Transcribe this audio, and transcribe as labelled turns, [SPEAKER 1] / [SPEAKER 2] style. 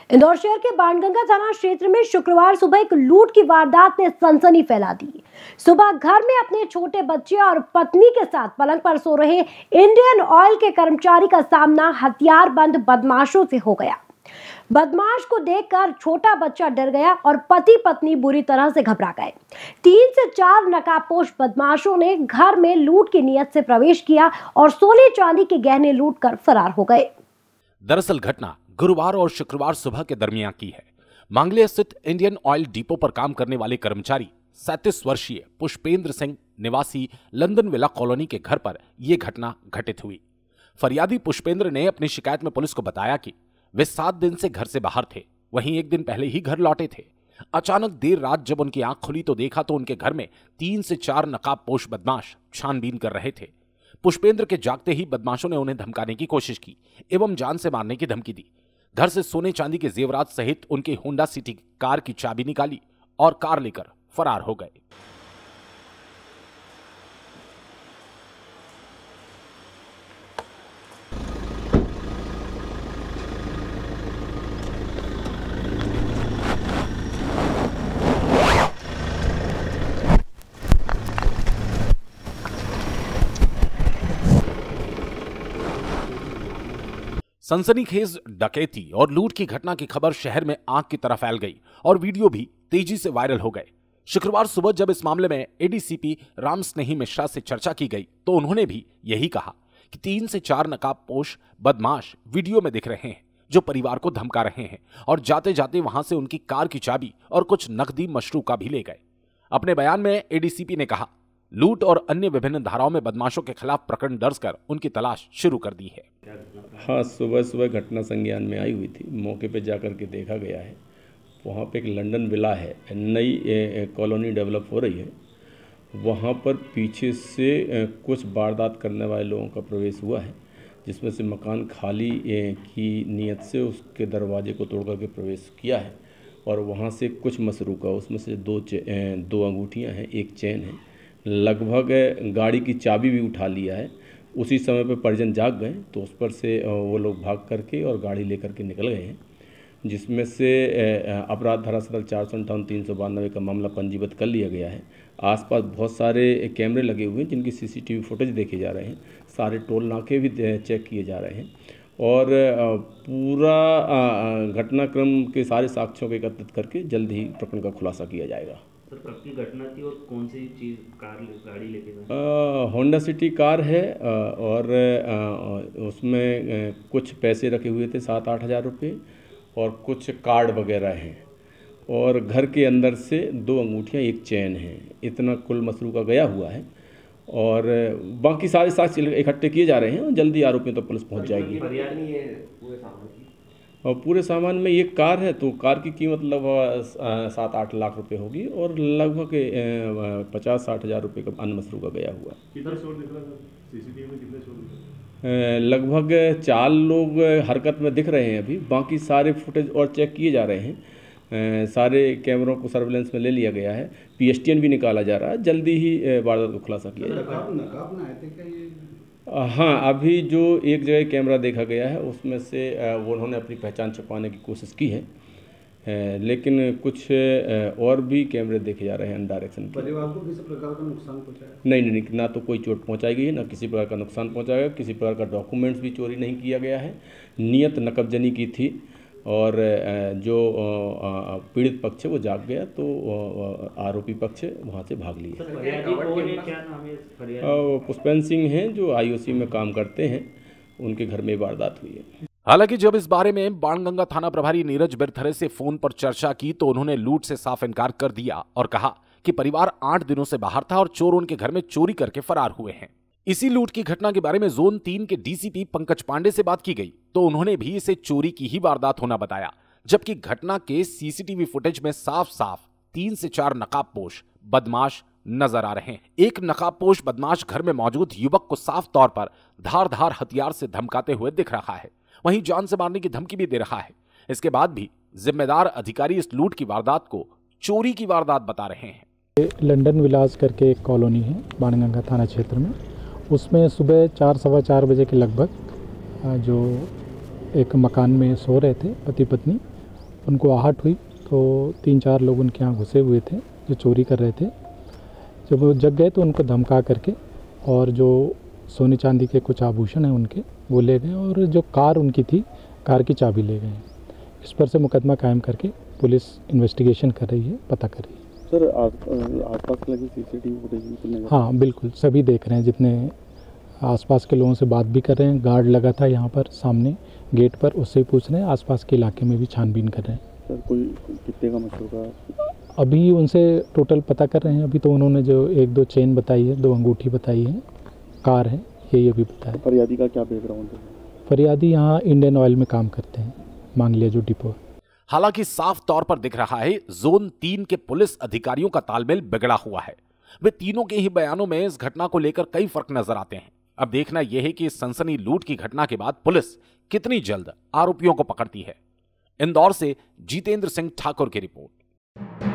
[SPEAKER 1] इंदौर शहर के बाणगंगा थाना क्षेत्र में शुक्रवार सुबह एक लूट की वारदात ने सनसनी फैला दी। सुबह घर में अपने छोटे बच्चे और पत्नी के साथ पलंग पर सो रहे इंडियन ऑयल के कर्मचारी का सामना हथियारबंद बदमाशों से हो गया। बदमाश को देखकर छोटा बच्चा डर गया और पति पत्नी बुरी तरह से घबरा गए। 3 से 4 नकाबपोश बदमाशों ने घर में लूट की नीयत से प्रवेश किया और सोने चांदी के गहने लूट कर फरार हो गए।
[SPEAKER 2] दरअसल घटना गुरुवार और शुक्रवार सुबह के दरमियान की है। मांगले स्थित इंडियन ऑयल डिपो पर काम करने वाले कर्मचारी 37 वर्षीय पुष्पेंद्र सिंह निवासी लंदन विला कॉलोनी के घर पर यह घटना घटित हुई। फरियादी पुष्पेंद्र ने अपनी शिकायत में पुलिस को बताया कि वे 7 दिन से घर से बाहर थे, वहीं एक दिन पहले ही घर लौटे थे। अचानक देर रात जब उनकी आंख खुली तो देखा तो उनके घर में 3 से 4 नकाबपोश बदमाश छानबीन कर रहे थे। पुष्पेंद्र के जागते ही बदमाशों ने उन्हें धमकाने की कोशिश की एवं जान से मारने की धमकी दी। घर से सोने चांदी के जेवरात सहित उनकी होंडा सिटी कार की चाबी निकाली और कार लेकर फरार हो गए। सनसनीखेज डकैती और लूट की घटना की खबर शहर में आग की तरह फैल गई और वीडियो भी तेजी से वायरल हो गए। शुक्रवार सुबह जब इस मामले में एडीसीपी राम स्नेही मिश्रा से चर्चा की गई तो उन्होंने भी यही कहा कि 3 से 4 नकाबपोश बदमाश वीडियो में दिख रहे हैं जो परिवार को धमका रहे हैं और जाते जाते वहां से उनकी कार की चाबी और कुछ नकदी मशरूका भी ले गए। अपने बयान में एडीसीपी ने कहा, लूट और अन्य विभिन्न धाराओं में बदमाशों के खिलाफ प्रकरण दर्ज कर उनकी तलाश शुरू कर दी है।
[SPEAKER 3] हाँ, सुबह घटना संज्ञान में आई हुई थी। मौके पे जाकर के देखा गया है। वहाँ पे एक लंदन विला है, नई कॉलोनी डेवलप हो रही है। वहाँ पर पीछे से कुछ वारदात करने वाले लोगों का प्रवेश हुआ है, जिसमें से मकान खाली की नीयत से उसके दरवाजे को तोड़ करके प्रवेश किया है और वहाँ से कुछ मसरूका, उसमें से 2 अंगूठियाँ हैं, 1 चेन है, लगभग गाड़ी की चाबी भी उठा लिया है। उसी समय पे परिजन जाग गए तो उस पर से वो लोग भाग करके और गाड़ी लेकर के निकल गए हैं, जिसमें से अपराध धारा 458-392 का मामला पंजीबद्ध कर लिया गया है। आसपास बहुत सारे कैमरे लगे हुए हैं जिनकी सीसीटीवी फुटेज देखे जा रहे हैं। सारे टोल नाके भी चेक किए जा रहे हैं और पूरा घटनाक्रम के सारे साक्ष्यों को एकत्रित करके जल्द ही प्रकरण का खुलासा किया जाएगा।
[SPEAKER 4] सर, कब की घटना थी और कौन सी चीज़ गाड़ी लेके गए?
[SPEAKER 3] होंडा सिटी कार है और उसमें कुछ पैसे रखे हुए थे 7-8 हज़ार रुपये और कुछ कार्ड वगैरह हैं और घर के अंदर से 2 अंगूठियां, 1 चेन है। इतना कुल मसरूका गया हुआ है और बाकी सारे साक्ष्य इकट्ठे किए जा रहे हैं और जल्दी आरोपियों तक पुलिस पहुंच जाएगी। और पूरे सामान में ये कार है तो कार की कीमत लगभग 7-8 लाख रुपए होगी और लगभग 50-60 हज़ार रुपये का अन्य मसरूका गया हुआ।
[SPEAKER 5] कितना शोर निकला सर? सीसीटीवी में कितने शोर निकला?
[SPEAKER 3] लगभग 4 लोग हरकत में दिख रहे हैं अभी। बाकी सारे फुटेज और चेक किए जा रहे हैं। सारे कैमरों को सर्विलेंस में ले लिया गया है। PSTN भी निकाला जा रहा है। जल्दी ही वारदात को खुलासा किया जाएगा। हाँ, अभी जो एक जगह कैमरा देखा गया है उसमें से वो उन्होंने अपनी पहचान छुपाने की कोशिश की है, लेकिन कुछ और भी कैमरे देखे जा रहे हैं अन डायरेक्शन।
[SPEAKER 5] परिवार को किसी प्रकार का नुकसान पहुंचाया?
[SPEAKER 3] नहीं, ना तो कोई चोट पहुंचाई गई है, ना किसी प्रकार का नुकसान पहुंचाया गया। किसी प्रकार का डॉक्यूमेंट्स भी चोरी नहीं किया गया है। नियत नकबजनी की थी और जो पीड़ित पक्ष है वो जाग गया तो आरोपी पक्ष वहाँ से भाग लिया। पुष्पेंद्र सिंह हैं जो IOC में काम करते हैं, उनके घर में वारदात हुई है।
[SPEAKER 2] हालांकि जब इस बारे में बाणगंगा थाना प्रभारी नीरज बिरथरे से फोन पर चर्चा की तो उन्होंने लूट से साफ इनकार कर दिया और कहा कि परिवार 8 दिनों से बाहर था और चोर उनके घर में चोरी करके फरार हुए हैं। इसी लूट की घटना के बारे में जोन 3 के DCP पंकज पांडे से बात की गई तो उन्होंने भी इसे चोरी की ही वारदात होना बताया, जबकि घटना के CCTV फुटेज में साफ साफ 3 से 4 नकाबपोश बदमाश नजर आ रहे हैं। एक नकाबपोश बदमाश घर में मौजूद युवक को साफ तौर पर धारदार हथियार से धमकाते हुए दिख रहा है, वहीं जान से मारने की धमकी भी दे रहा है। इसके बाद भी जिम्मेदार अधिकारी इस लूट की वारदात को चोरी की वारदात बता रहे हैं।
[SPEAKER 6] लंदन विलास करके एक कॉलोनी है बाणगंगा थाना क्षेत्र में, उसमें सुबह 4-4:15 बजे के लगभग जो एक मकान में सो रहे थे पति पत्नी, उनको आहट हुई तो 3-4 लोग उनके यहाँ घुसे हुए थे जो चोरी कर रहे थे। जब वो जग गए तो उनको धमका करके और जो सोने चांदी के कुछ आभूषण हैं उनके वो ले गए और जो कार उनकी थी कार की चाबी ले गए। इस पर से मुकदमा कायम करके पुलिस इन्वेस्टिगेशन कर रही है, पता कर रही है।
[SPEAKER 5] सर आसपास लगी सीसीटीवी फुटेज?
[SPEAKER 6] हाँ बिल्कुल, सभी देख रहे हैं, जितने आसपास के लोगों से बात भी कर रहे हैं। गार्ड लगा था यहाँ पर सामने गेट पर, उससे पूछ रहे हैं। आसपास के इलाके में भी छानबीन कर रहे हैं।
[SPEAKER 5] सर कोई कितने का मशहूर?
[SPEAKER 6] अभी उनसे टोटल पता कर रहे हैं। अभी तो उन्होंने जो 1-2 चेन बताई है, 2 अंगूठी बताई है, कार है, यही अभी बताया।
[SPEAKER 5] फरियादी का क्या बैकग्राउंड है?
[SPEAKER 6] फरियादी यहाँ इंडियन ऑयल में काम करते हैं, मांगलिया जो डिपो।
[SPEAKER 2] हालांकि साफ तौर पर दिख रहा है जोन 3 के पुलिस अधिकारियों का तालमेल बिगड़ा हुआ है। वे तीनों के ही बयानों में इस घटना को लेकर कई फर्क नजर आते हैं। अब देखना यह है कि इस सनसनी लूट की घटना के बाद पुलिस कितनी जल्द आरोपियों को पकड़ती है। इंदौर से जितेंद्र सिंह ठाकुर की रिपोर्ट।